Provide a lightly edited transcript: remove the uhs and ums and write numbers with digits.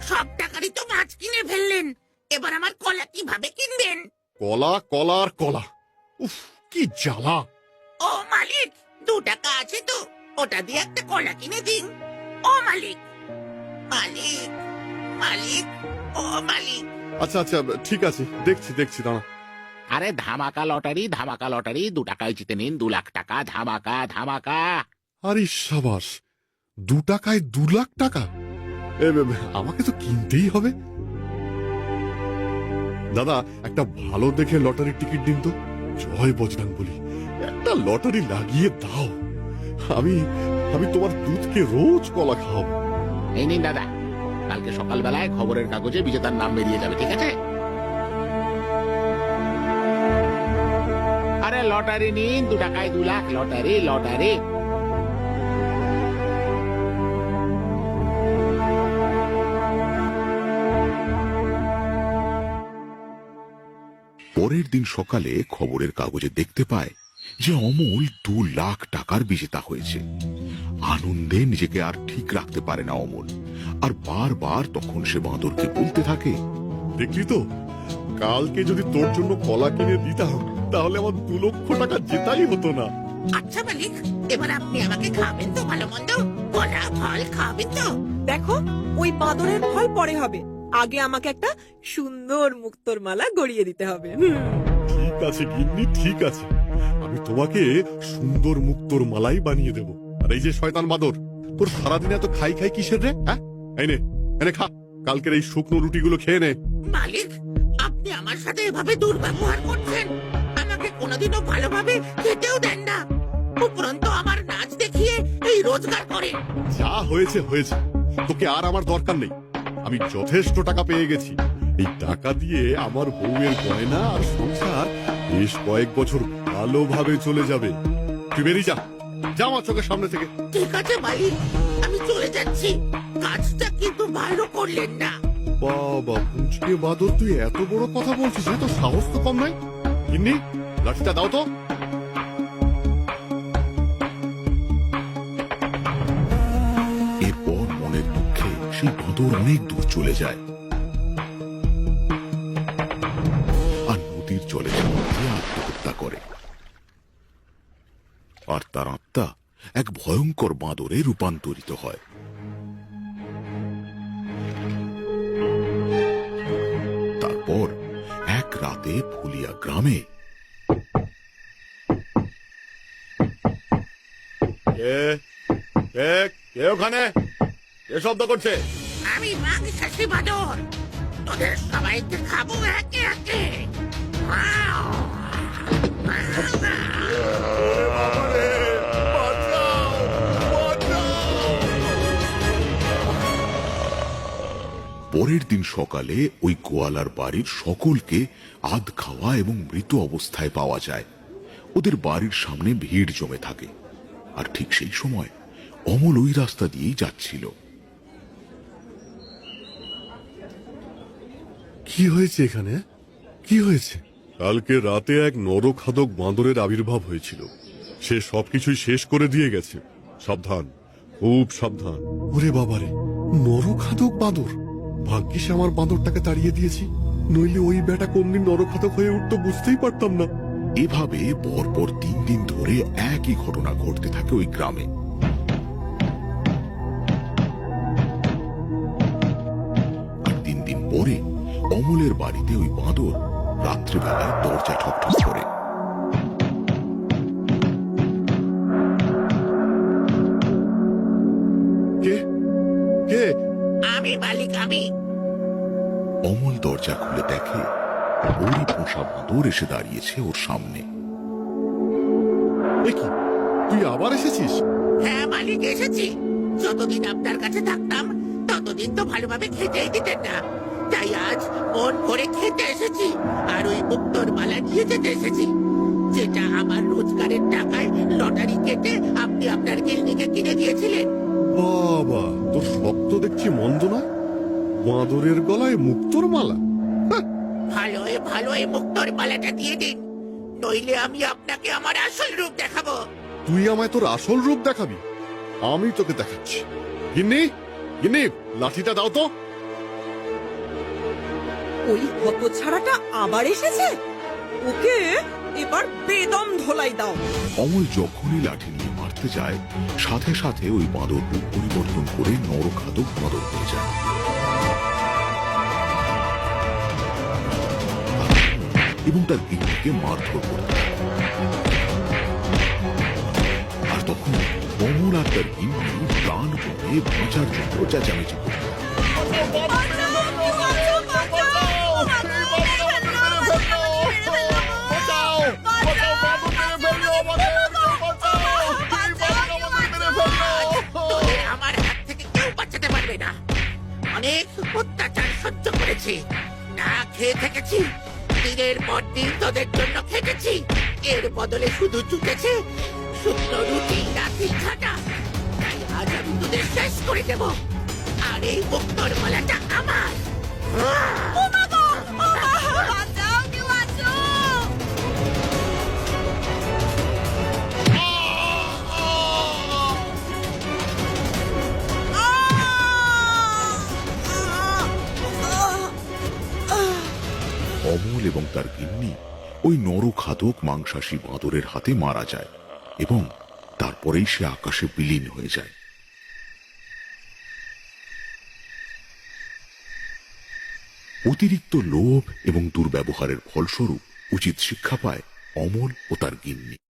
সব টাকারই তো মাছ কিনে ফেললেন, এবার আমার কলা কিভাবে কিনবেন? কলা কলা আর কলা, উফ কি জ্বালা। ও মালিক, 2 টাকা আছে তো, ওটা দিয়ে একটা কলা কিনে দিন। ও মালিক, মালিক, মালিক, ও মালিক। আচ্ছা আচ্ছা ঠিক আছে, দেখছি দেখছি, দাঁড়া। আরে ধামাকা লটারি, 2 টাকায় জিতে নিন 2 লাখ টাকা, ধামাকা ধামাকা। আরে সাবাস, 2 টাকায় 2 লাখ টাকা। আমাকে তো কিনতেই হবে। দাদা, একটা ভালো দেখে লটারির টিকিট দিন তো। জয় বজরং বলি, একটা লটারি লাগিয়ে দাও। আমি আমি তোমার দুধকে রোজ কলা খাওয়াবো। এই নিন দাদা, কালকে সকালবেলায় খবরের কাগজে বিজেতার নাম বেরিয়ে যাবে, ঠিক আছে? আরে লটারি নিন, 2 টাকায় 2 লাখ, লটারি লটারি। পরের দিন সকালে খবরের কাগজে দেখতে পায় যে অমল 2 লাখ টাকার বিজেতা হয়েছে। আনন্দে নিজেকে আর ঠিক রাখতে পারে না অমল, আর বারবার তখন সে বাঁদরকে বলতে থাকে, দেখলি তো, কালকে যদি তোর জন্য কলা কিনে দিতাম তাহলে আমার 2 লক্ষ টাকা জেতাই হতো না। আচ্ছা মালিক, এবার আপনি আমাকে খাবেন তো ভালো মন্দ? কলা ফল খাবেন তো? দেখো, ওই বাঁদরের ফল পরে হবে, আগে আমাকে একটা সুন্দর মুক্তোর মালা গড়িয়ে দিতে হবে। ঠিক আছে গিন্নি, ঠিক আছে, আমি তোমাকে সুন্দর মুক্তোর মালাই বানিয়ে দেব। আর এই যে শয়তান বাঁদর, তোর সারাদিন এত খাই খাই কিসের রে? হ্যাঁ, এই নে, এনে খা, কালকের এই শুকনো রুটিগুলো খেয়ে নে। মালিক, আপনি আমার সাথে এভাবে দুর্ব্যবহার করছেন। আমাকে কোনোদিনও ভালোভাবে খেতেও দেন না, উপরন্তু আমার নাচ দেখিয়ে এই রোজগার করে। যা হয়েছে হয়েছে, তোকে আর আমার দরকার নেই। আমি যথেষ্ট টাকা পেয়ে গেছি। এই টাকা দিয়ে আমার বউয়ের গয়না আর সংসার বেশ কয়েক বছর ভালোভাবে চলে যাবে। তুই বেরিয়ে যা, যা আমার চোখের সামনে থেকে। ঠিক আছে মালিক, আমি চলে যাচ্ছি, কাজটা কিন্তু ভালো করলেন না। বাবা পুঁচকে বাদর, তুই এত বড় কথা বলছিস, তো সাহস তো কম নয়। গিন্নি, লাঠিটা দাও তো। এরপর মনের দুঃখে সেই বাঁদর অনেক দূর চলে যায় আর নদীর জলে মধ্যে আত্মহত্যা করে। আর তার আত্মা এক ভয়ঙ্কর বাঁদরে রূপান্তরিত হয়। তারপর এক রাতে ফুলিয়া গ্রামে কে ওখানে? কে শব্দ করছে? আমি মাংসাশী বাদর, তোদের সবাইকে খাবো একে একে। পরের দিন সকালে ওই গোয়ালার বাড়ির সকলকে আধ খাওয়া এবং মৃত অবস্থায় পাওয়া যায়। ওদের বাড়ির সামনে ভিড় জমে থাকে। আর ঠিক সেই সময় অমল ওই রাস্তা দিয়েই যাচ্ছিল। কি হয়েছে এখানে? কি হয়েছে? কালকে রাতে এক নরখাদক বাঁদরের আবির্ভাব হয়েছিল। সে সবকিছুই শেষ করে দিয়ে গেছে। সাবধান, খুব সাবধান। ওরে বাবারে, নরখাদক বাঁদর! ভাগ্যিস আমার বাঁদরটাকে তাড়িয়ে দিয়েছি, নইলে ওই বেটা কোনদিন নরখাদক হয়ে উঠতো বুঝতেই পারতাম না। এভাবে পরপর 3 দিন ধরে একই ঘটনা ঘটতে থাকে ওই গ্রামে। আর 3 দিন পরে অমলের বাড়িতে ওই বাঁদর রাত্রিবেলায় দরজা ঠকঠক করে। কে কে? আমি মালিক, আমি। অমল দরজা খুলে দেখে ওরই পোষা বাঁদর এসে দাঁড়িয়েছে ওর সামনে। এ কি, তুই আবার এসেছিস? হ্যাঁ মালিক, এসেছি। যতদিন আপনার কাছে থাকতাম ততদিন তো ভালোভাবে খেতেই দিতেন না, তাই আজ মন করে খেতে এসেছি। আর ওই মুক্তোর মালা নিয়ে যেতে এসেছি, যেটা আমার রোজগারের টাকায় লটারি কেটে আপনি আপনার গিন্নিকে কিনে দিয়েছিলেন। বাবা, তোর শব্দ দেখছি মন্দ নয়। বাঁদরের গলায় মুক্তোর মালা? ভালোই মুক্তোর মালাটা দিয়ে দিন, নইলে আমি আপনাকে আমার আসল রূপ দেখাবো। তুই আমায় তোর আসল রূপ দেখাবি? আমি তোকে দেখাচ্ছি। গিন্নি, গিন্নি, লাঠিটা দাও তো। ওই হতছাড়াটা আবার এসেছে, ওকে এবার বেদম ধোলাই দাও। অমল যখনই লাঠি নিয়ে মারতে যায়, সাথে সাথে ওই বাঁদর রূপ পরিবর্তন করে নরখাদক বাঁদর হয়ে যায়। এবং তার গিন্নিকে মারধর করতে থাকে। আর তখন অমল আর তার গিন্নি প্রাণপণে বাঁচার জন্য চেঁচামেচি করতে থাকে। তোদের আমার হাত থেকে কেউ বাঁচাতে পারবে না। অনেক অত্যাচার সহ্য করেছি, না খেয়ে থেকেছি, দিনের পর দিন তোদের জন্য খেটেছি। এর বদলে শুধু চুটেছে শুকনো রুটি, লাঠি, ঝাঁটা। তাই আজ আমি তোদের শেষ করে দেব, আর এই মুক্তোর মালাটা আমার। অমল এবং তার গিন্নি ওই নরখাদক মাংসাশী বাঁদরের হাতে মারা যায় এবং তারপরেই সে আকাশে বিলীন হয়ে যায়। অতিরিক্ত লোভ এবং দুর্ব্যবহারের ফলস্বরূপ উচিত শিক্ষা পায় অমল ও তার গিন্নি।